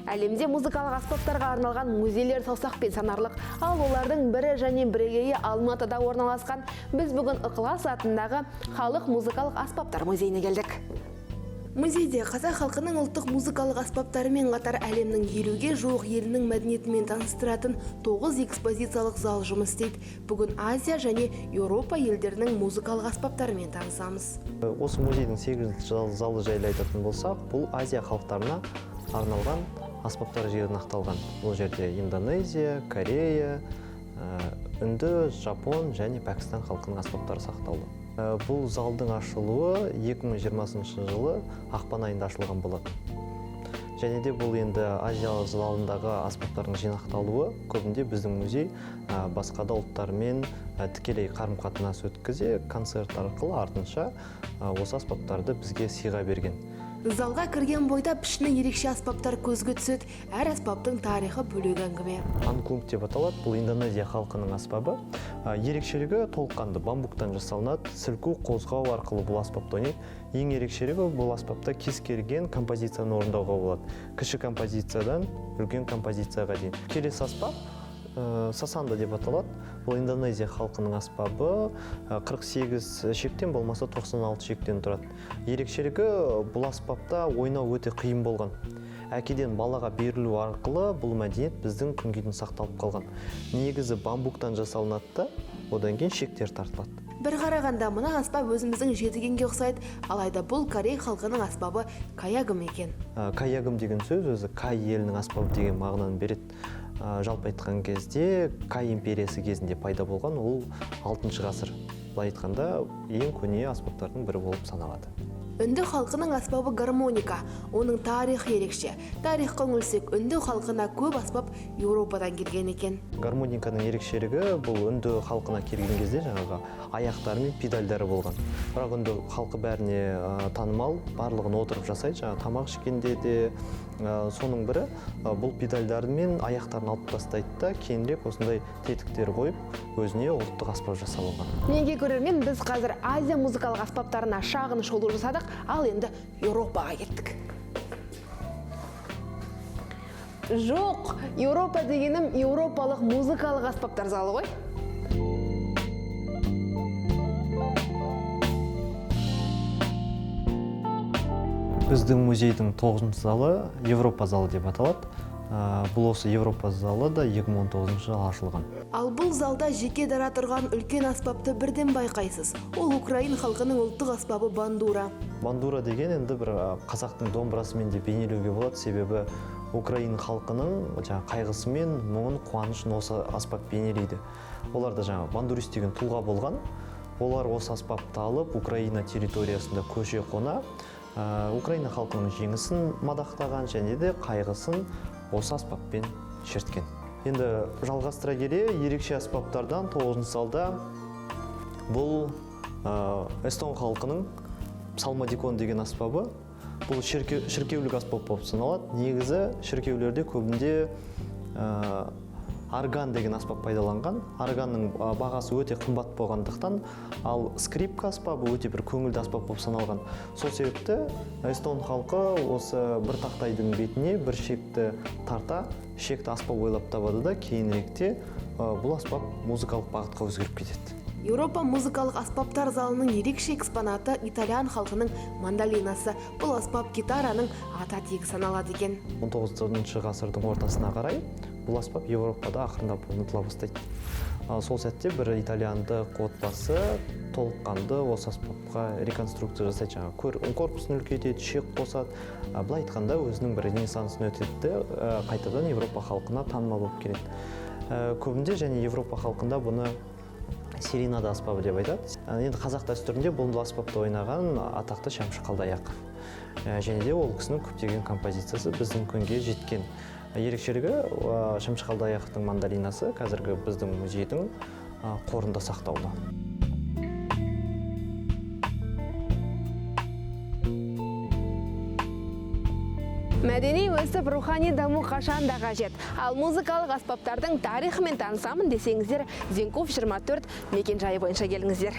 Әлемде музыкалық аспаптарға арналған музейлер саусақпен санарлық, ал олардың бірі және бірегейі Алматыда орналасқан. Біз бүгін Ықылас атындағы халық музыкалық аспаптар музейіне келдік. Музейде қазақ халқының ұлттық музыкалық аспаптарымен қатар әлемнің 50-ге жуық елінің мәдениетімен таныстыратын 9 экспозициялық зал жұмыс істейді. Бүгін Азия және Еуропа елдерінің музыкалық аспаптарымен танысамыз. Осы музейдің 8 залы жайлы айтатын болсақ, бұл Азия халықтарына арналған аспаптар жинақталған. Бұл жерде Индонезия, Корея, Үнді, Жапон және Пәкістан халқының аспаптары сақталды. Бұл залдың ашылуы 2020 жылы ақпан айында ашылған болады. Және де бұл енді Азия залындағы аспаптардың жинақталуы көбінде біздің музей басқа да ұлттармен тікелей қарым-қатынас өткізе, концерт арқылы артынша осы аспаптарды бізге сыйға берген. Залға кірген бойда пішіні ерекше аспаптар көзге түседі. Әр аспаптың тарихы бөлек әңгіме. Анклунг деп аталады. Бұл Индонезия халқының аспабы. Ерекшелігі толыққанды бамбуктан жасалынады. Сілку, қозғау арқылы бұл аспапты ойнайды. Ең ерекшелігі бұл аспапта кез келген композицияны орындауға болады. Кіші композициядан үлкен композицияға дейін. Келесі аспап сасанда деп аталады. Бұл Индонезия халқының аспабы 48 шектен болмаса 96 шектен тұрады. Ерекшелігі бұл аспапта ойнау өте қиын болған. Әкеден балаға берілу арқылы бұл мәдениет біздің күнге дейін сақталып қалған. Негізі бамбуктан жасалынады да, одан кейін шектер тартылады. Бір қарағанда мына аспап өзіміздің жетігенге ұқсайды, алайда бұл Корей халқының аспабы каягым екен. Каягым деген сөз өзі Кай елінің аспабы деген мағынаны береді. Жалпы айтқан кезде Кай империясы кезінде пайда болған, ол 6 ғасыр. Былай айтқанда ең көне аспаптардың бірі болып саналады. Үнді халқының аспабы гармоника. Оның тарихы ерекше. Тарихқа үңілсек, үнді халқына көп аспап Еуропадан келген екен. Гармониканың ерекшелігі бұл үнді халқына келген кезде жаңағы аяқтары мен педальдары болған. Бірақ үнді халқы бәріне танымал, барлығын отырып жасайды. Жаңағы тамақ ішкенде де соның бірі бұл педальдары мен аяқтарын алып тастайды да, кейінірек осындай тетіктер қойып, өзіне ұлттық аспап жасап алған. Неге көрермен, біз қазір Азия музыкалық аспаптарына шағын шолу жасадық, ал енді Еуропаға кеттік. Жоқ, Еуропа дегенім еуропалық музыкалық аспаптар залы ғой. Біздің музейдің 9 залы Европа залы деп аталады. Бұл осы Европа залы да 2019 жылы ашылған. Ал бұл залда жеке дара тұрған үлкен аспапты бірден байқайсыз. Ол Украин халқының ұлттық аспабы бандура. Бандура деген енді бір қазақтың домбырасымен де бейнелеуге болады, себебі Украин халқының қайғысы мен мұңын, қуанышын осы аспап бейнелейді. Оларда бандурист деген тұлға болған. Олар осы аспапты алып, Украина территориясында көше қона, Украина халқының жеңісін мадақтаған және де қайғысын осы аспаппен шерткен. Енді жалғастыра келе, ерекше аспаптардан 9 залда бұл эстон халқының псалмодикон деген аспабы. Бұл шіркеулік аспап болып саналады. Негізі шіркеулерде көбінде орган деген аспап пайдаланған. Органның бағасы өте қымбат болғандықтан, ал скрипка аспабы өте бір көңілді аспап болып саналған. Сол себепті эстон халқы осы бір тақтайдың бетіне бір шекті тарта, шекті аспап ойлап табады да, кейініректе бұл аспап музыкалық бағытқа өзгеріп кетеді. Еуропа музыкалық аспаптар залының ерекше экспонаты итальян халқының мандолинасы. Бұл аспап гитараның ата тегі саналады екен. 19 ғасырдың ортасына қарай бұл аспап Еуропада ақырындап ұмытыла бастайды. Сол сәтте бір итальяндық отбасы толыққанды осы аспапқа реконструкция жасайды. Корпусын үлкейтеді, шек қосады. Былай айтқанда өзінің бір ренессансын өтеді, қайтадан Еуропа халқына танымал болып келеді. Көбінде және Еуропа халқында бұны серенада аспабы деп айтады. Енді қазақ дәстүрінде бұл аспапты ойнаған атақты Шәмші Қалдаяқов. Және де ол кісінің көптеген композициясы біздің күнге жеткен. Ерекшелігі Шәмші Қалдаяқовтың мандолинасы қазіргі біздің музейдің қорында сақтаулы. Мәдени өсіп, рухани даму қашан да қажет. Ал музыкалық аспаптардың тарихымен танысамын десеңіздер, Зенков 24 мекен жайы бойынша келіңіздер.